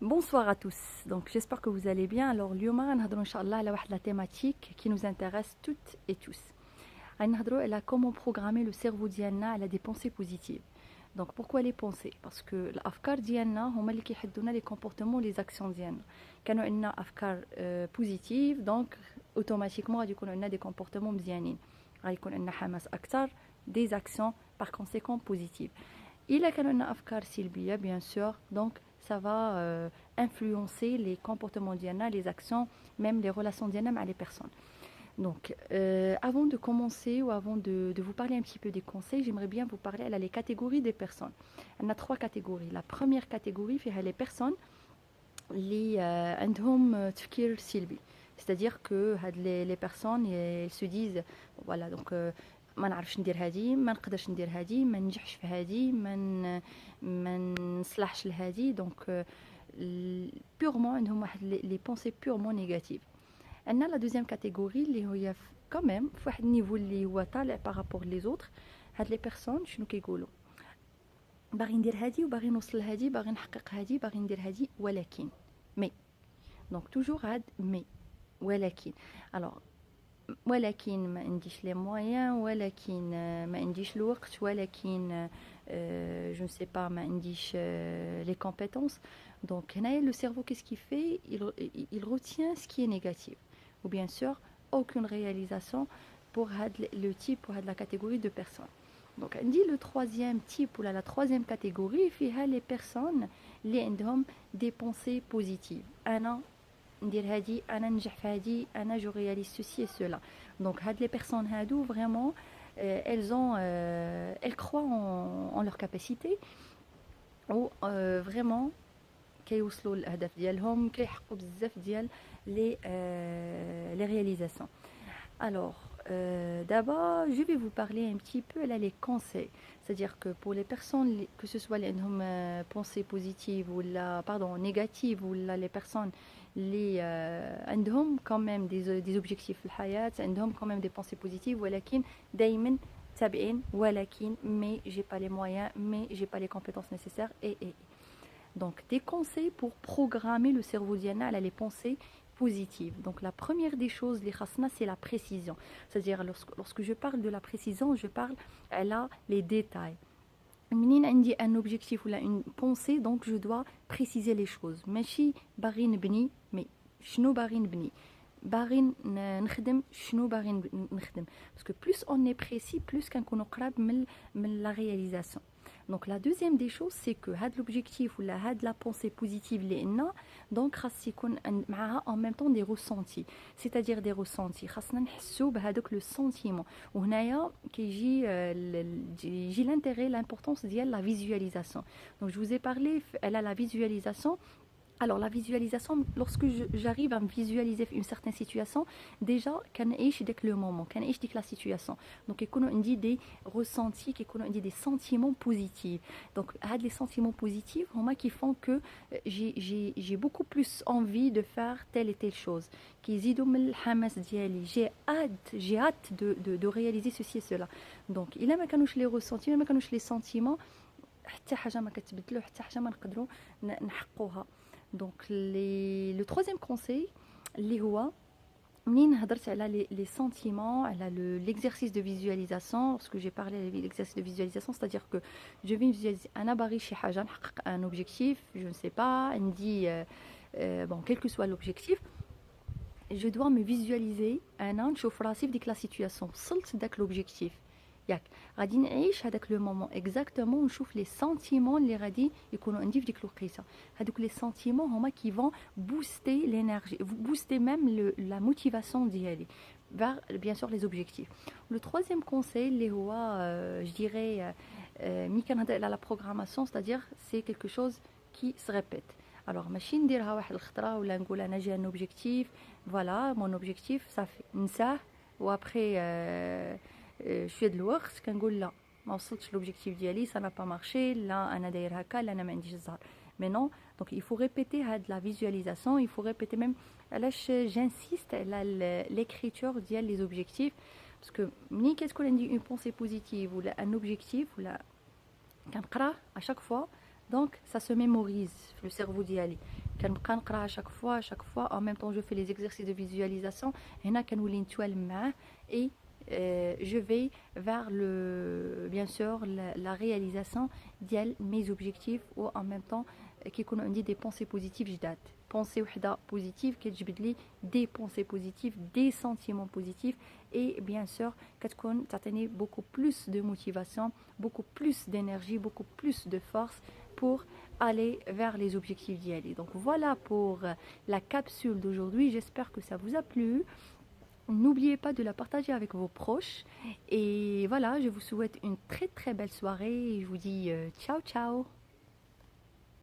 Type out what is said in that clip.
Bonsoir à tous. Donc j'espère que vous allez bien. Alors اليوم غنهضروا ان شاء الله على واحد la thématique qui nous intéresse toutes et tous. غنهضروا على comment programmer le cerveau ديالنا على des pensées positives. Donc pourquoi les pensées? Parce que الافكار ديالنا هما اللي كيحدونا les comportements les actions ديالنا. كانوا عندنا افكار positive donc automatiquement غادي يكونوا عندنا des comportements مزيانين. غادي يكون عندنا حماس اكثر des actions par conséquent positives. إلا كانوا عندنا أفكار سلبية bien sûr donc ça va influencer les comportements ديالنا, les actions, même les relations ديالنا مع les personnes. Donc, avant de commencer ou avant de vous parler un petit peu des conseils, j'aimerais bien vous parler à les catégories des personnes. On a trois catégories. La première catégorie, c'est les personnes qui ont تفكير سلبي. C'est-à-dire que les personnes elles se disent voilà donc ما نعرفش ندير هادي ما نقدرش ندير هادي ما ننجحش في هادي ما نصلحش لهادي دونك بيغمون عندهم واحد لي بونسي بيغمون نيجاتيف. عندنا لا دوزيام كاتيجوري اللي هي كوميم في واحد النيفو اللي هو طالع بارابور لي زوتر. هاد لي بيرسون شنو كيقولوا؟ باغي ندير هادي وباغي نوصل لهادي باغي نحقق هادي باغي ندير هادي ولكن مي دونك توجور هاد مي ولكن الوغ ولكن ما عنديش لي مويان ولكن ما عنديش الوقت ولكن je ne sais pas ما عنديش les compétences. Donc هنايا le cerveau qu'est-ce qu'il fait? Il retient ce qui est négatif ou bien sûr aucune réalisation pour le type pour la catégorie de personnes. Donc on dit le troisième type ou la troisième catégorie فيها les personnes اللي عندهم des pensées positives. أنا ندير هادي انا ننجح في هادي انا جو réalise ceci et cela. Donc هاد les personnes هادو vraiment elles croient en leur capacité و vraiment كيوصلوا للاهداف ديالهم كيحققوا بزاف ديال les réalisations. Alors, d'abord, je vais vous parler un petit peu là, les conseils. C'est-à-dire que pour les personnes, que ce soit les pensées positives ou pardon, négatives, ou là, les personnes les عندهم quand même des objectifs في الحياة, عندهم quand même des pensées positives, ولكن دايما تابعين ولكن mais j'ai pas les moyens, mais j'ai pas les compétences nécessaires et. Donc des conseils pour programmer le cerveau ديالنا على les pensées positive. Donc la première des choses, les khasna, c'est la précision. C'est-à-dire lorsque je parle de la précision, je parle là les détails. منين عندي un objectif ou là une pensée, donc je dois préciser les choses. ماشي باغي نبني mais شنو باغي نبني باغي نخدم شنو باغي نخدم. Parce que plus on est précis, plus كنكونوا قراب من la réalisation. Donc la deuxième des choses c'est que هاد l'objectif ou هاد la pensée positive اللي عندنا donc خاص يكون معها en même temps des ressentis, c'est-à-dire des ressentis خاصنا نحسوا بهذاك le sentiment. وهنايا كيجي يجي l'intérêt l'importance ديال la visualisation. Donc je vous ai parlé elle a la visualisation. Alors la visualisation, lorsque j'arrive à me visualiser une certaine situation, déjà كنعيش داك le moment, كنعيش ديك la situation. Donc يكونوا عندي des ressentis, كيكونوا عندي des sentiments positifs. Donc هاد les sentiments positifs هما qui font que j'ai beaucoup plus envie de faire telle et telle chose. كيزيدوا من الحماس ديالي. J'ai hâte de réaliser ceci et cela. Donc إلا ما كانوش les ressentis, ما كانوش les sentiments, حتى حاجة ما كتبدلو, حتى حاجة ما نقدروا نحققوها. Donc le troisième conseil اللي هو منين هضرت على les sentiments على l'exercice de visualisation. Lorsque j'ai parlé de l'exercice de visualisation, c'est-à-dire que je vais visualiser أنا باغي شي حاجة نحقق un objectif, je ne sais pas عندي bon quel que soit l'objectif, je dois me visualiser أنا نشوف راسي في ديك la situation وصلت داك l'objectif. ياك غادي نعيش هذاك لو مومون اكزاكتومون ونشوف لي سنتيمون اللي غادي يكونوا عندي في ديك الوقيته. هذوك لي سنتيمون هما كي فون بوستي لينيرجي بوستي ميم لا موتيفاسيون ديالي vers bien sûr les objectifs. Le troisième conseil اللي هو je dirais ملي كنهضر على la programmation, c'est-à-dire c'est quelque chose qui se répète. Alors ماشي نديرها واحد الخطره ولا نقول انا جي ان اوبجيكتيف فوالا مون اوبجيكتيف صافي نساه وابخي شويه د الوقت كنقول لا ما وصلتش لوبجيكتيف ديالي ça n'a pas marché لا انا داير هكا لا انا ما عنديش الزهر. Mais non, donc il faut répéter la visualisation, il faut répéter même علاش j'insiste على l'écriture ديال les objectifs parce que ملي كتكون عندي une pensée positive ou un objectif ولا كنقراه à chaque fois Donc, ça se mémorise le cerveau d'Yali. كنبقى نقرا à chaque fois, en même temps je fais les exercices de visualisation. هنا كنولي نتوالم معاه et je vais vers bien sûr la réalisation ديال mes objectifs ou en même temps كيكونوا عندي des pensées positives جداد. Pensée وحده positive كتجبد لي des pensées positives, des sentiments positifs et bien sûr كتكون تعطيني beaucoup plus de motivation, beaucoup plus d'énergie, beaucoup plus de force pour aller vers les objectifs d'y aller. Donc voilà pour la capsule d'aujourd'hui. J'espère que ça vous a plu. N'oubliez pas de la partager avec vos proches. Et voilà, je vous souhaite une très très belle soirée. Et je vous dis ciao ciao.